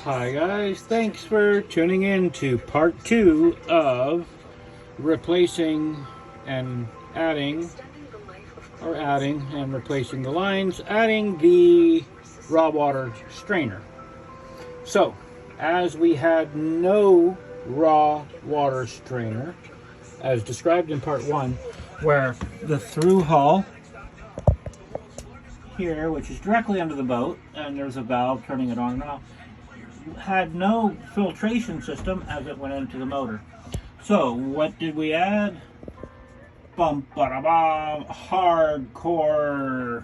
Hi guys, thanks for tuning in to part 2 of replacing and adding and replacing the lines, adding the raw water strainer. So, as we had no raw water strainer, as described in part 1, where the through hull here, which is directly under the boat, and there's a valve turning it on and off, had no filtration system as it went into the motor. So what did we add? Bum ba bum, hardcore,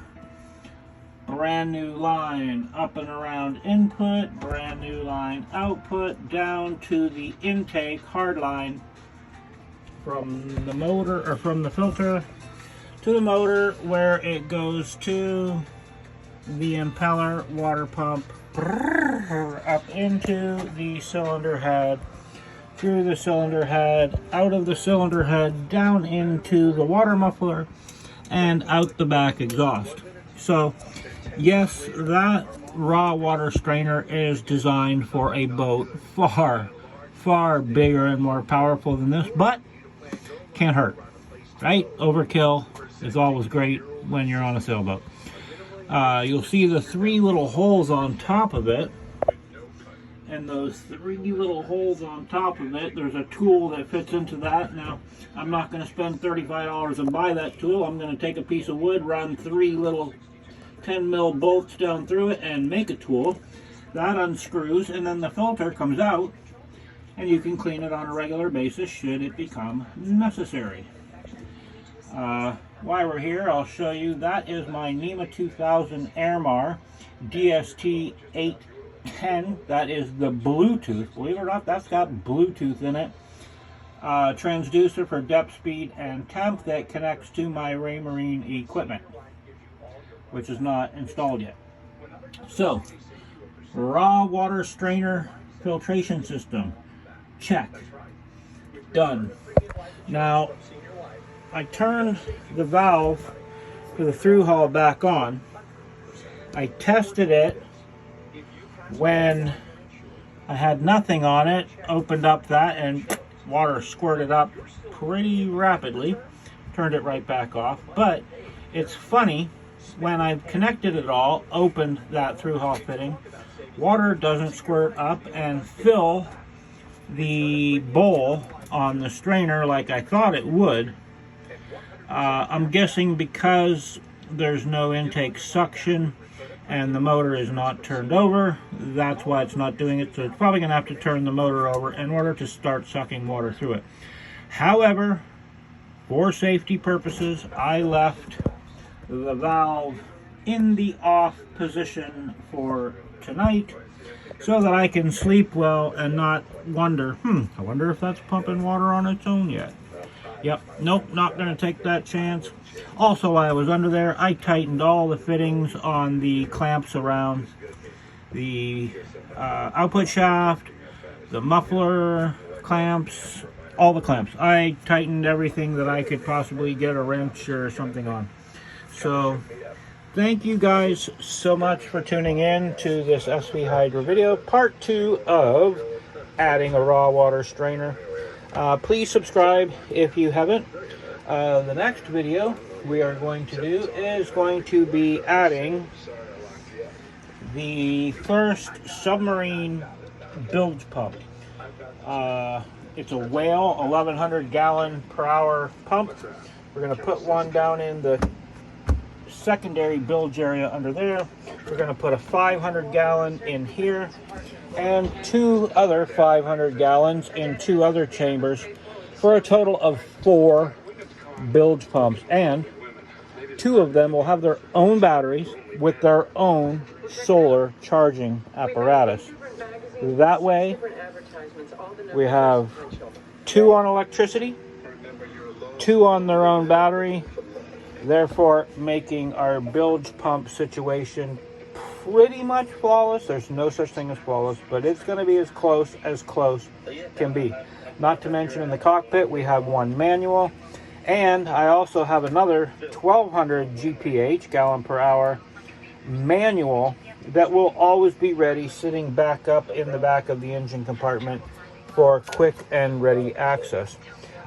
brand new line up and around input, brand new line output, down to the intake hard line from the motor, or from the filter to the motor, where it goes to the impeller water pump, up into the cylinder head, through the cylinder head, out of the cylinder head, down into the water muffler, and out the back exhaust. So yes, that raw water strainer is designed for a boat far bigger and more powerful than this, but can't hurt, right? Overkill is always great when you're on a sailboat. You'll see the 3 little holes on top of it, and those 3 little holes on top of it, there's a tool that fits into that. Now, I'm not going to spend $35 and buy that tool. I'm going to take a piece of wood, run 3 little 10 mil bolts down through it, and make a tool. That unscrews, and then the filter comes out, and you can clean it on a regular basis should it become necessary. While we're here, I'll show you, that is my NEMA 2000 Airmar DST 810. That is the Bluetooth. Believe it or not, that's got Bluetooth in it. Transducer for depth, speed, and temp that connects to my Raymarine equipment, which is not installed yet. So, raw water strainer filtration system, check, done. Now, I turned the valve for the through hull back on. I tested it when I had nothing on it, opened up that, and water squirted up pretty rapidly. Turned it right back off. But it's funny, when I've connected it all, opened that through hull fitting, water doesn't squirt up and fill the bowl on the strainer like I thought it would. I'm guessing because there's no intake suction and the motor is not turned over, that's why it's not doing it. So it's probably going to have to turn the motor over in order to start sucking water through it. However, for safety purposes, I left the valve in the off position for tonight so that I can sleep well and not wonder, I wonder if that's pumping water on its own yet. Yep, nope, not going to take that chance. Also, while I was under there, I tightened all the fittings on the clamps around the output shaft, the muffler clamps, all the clamps. I tightened everything that I could possibly get a wrench or something on. So, thank you guys so much for tuning in to this SV Hydro video, part 2 of adding a raw water strainer. Please subscribe if you haven't. The next video we are going to do is going to be adding the first submarine bilge pump. It's a Whale 1100 gallon per hour pump. We're going to put one down in the secondary bilge area under there. We're going to put a 500 gallon in here, and 2 other 500 gallons in 2 other chambers, for a total of 4 bilge pumps. And 2 of them will have their own batteries with their own solar charging apparatus. That way, we have 2 on electricity, 2 on their own battery, therefore making our bilge pump situation pretty much flawless. There's no such thing as flawless, but it's going to be as close can be. Not to mention, in the cockpit we have 1 manual, and I also have another 1200 GPH, gallon per hour, manual that will always be ready, sitting back up in the back of the engine compartment for quick and ready access.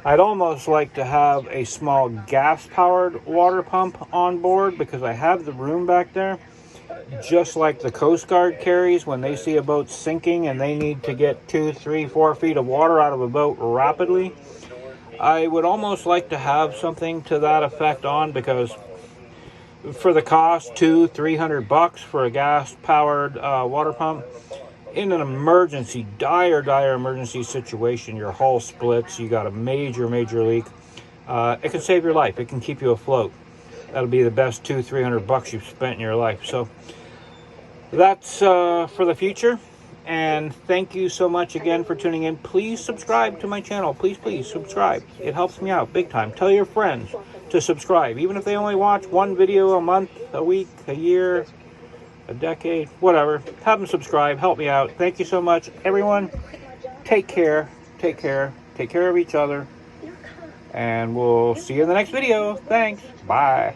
I'd almost like to have a small gas-powered water pump on board, because I have the room back there, just like the Coast Guard carries when they see a boat sinking and they need to get 2, 3, 4 feet of water out of a boat rapidly. I would almost like to have something to that effect on, because for the cost, $200-300 for a gas-powered water pump, in an emergency, dire emergency situation, your hull splits, you got a major leak, it can save your life. It can keep you afloat. That'll be the best $200-300 you've spent in your life. So that's for the future. And thank you so much again for tuning in. Please subscribe to my channel. Please subscribe. It helps me out big time. Tell your friends to subscribe, even if they only watch one video a month, a week, a year, a decade, whatever. Have them subscribe. Help me out. Thank you so much, everyone. Take care. Take care of each other. And we'll see you in the next video. Thanks. Bye.